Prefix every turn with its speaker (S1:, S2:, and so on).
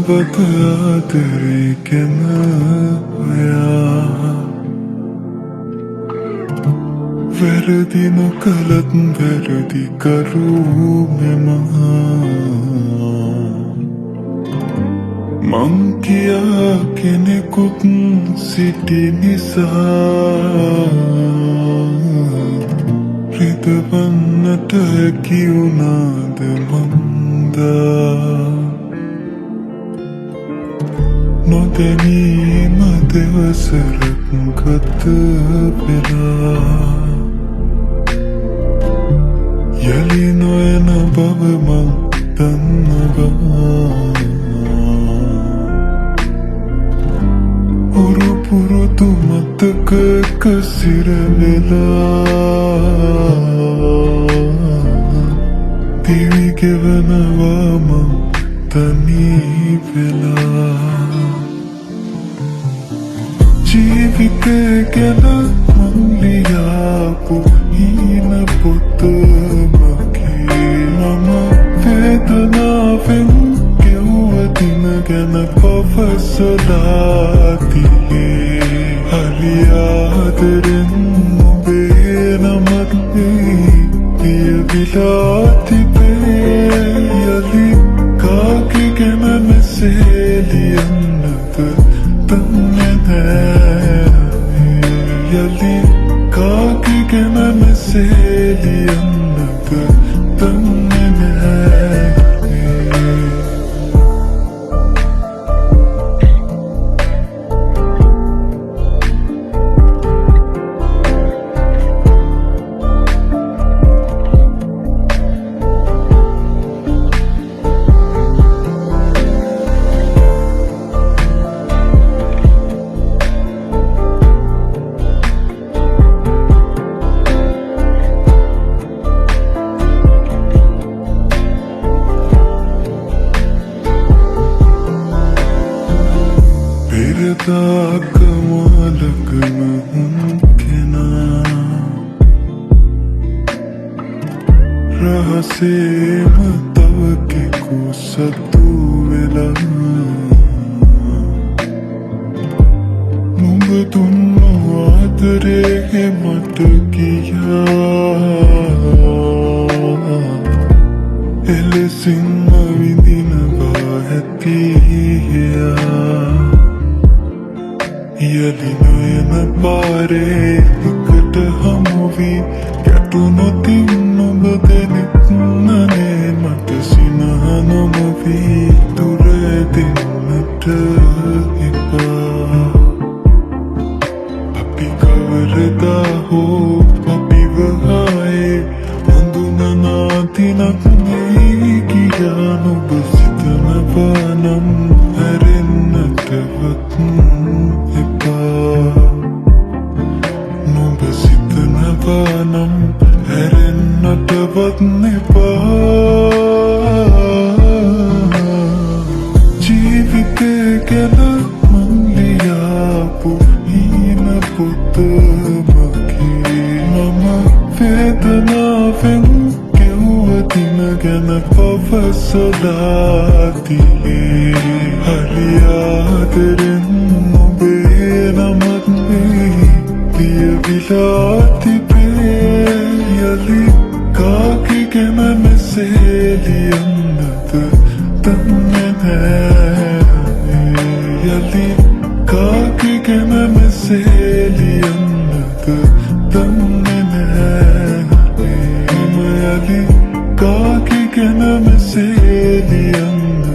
S1: නැවත ආදරේ ගැන ඔයා වැරදි නොකලත් වැරදි කරු මෙම මං කියා කෙනෙකුත් සිටි නිසා රිදවන්නට හැකි වුණාද මන්දා නොදැනීම දෙවසරක් ගත වෙලා යලි නොයන බව මං දන්නවා පුරුදු මතකක සිරවෙලා දිවි ගෙවනවා මං තනි වෙලා ජීවිතය ගැන මං ලියාපු හීන පොත මගේ මම වේදනාවෙන් ගෙව්ව දින ගැන පවසලා තියේ හරි ආදරෙන් ඔබේ නමක් ලියවිලා තිබේ යලි කාගේ ගැන මෙසේ ලියන්නද දන්නේ නෑ යලි කාගේ ගැන මෙසේ ලියන්නද දන්නේ නෑ කමාලකම කෙනා රහසේම තව කෙකු සතු වෙලා නුඹ දුන්නු ආදරේ මට කියා එලෙසින්ම විඳිනවා ඇතියා යලි නොයන පාරේ එකට හමුවී ගැටුනොතින් නොබ දෙනෙත් නනේ මට සිනහ නොමවී දුර දෙන්නට එපා අපි කවරදා හෝ අපිව ආයේ හඳුනනා දිනක් නෙයි කියා නොබ සිතනවා නම් හැරෙන්නටවත් නොබ සිතනවා නම් හැරෙන්නටවත් එපා ජීවිතය ගැන මං ලියාපු හීන පොත මගේ මම වේදනාවෙන් ගෙව්ව දින ගැන පවසලා තියේ හරි ආදරෙන් ඔබේ නමක් ලියවිලා තිබේ යලි කාගේ ගැන මෙසේ ලියන්නද දන්නේ නෑ යලි කාගේ ගැන මෙසේ ලියන්නද දන්නේ නෑ යලි කාගේ ගැන මෙසේ ලියන්නද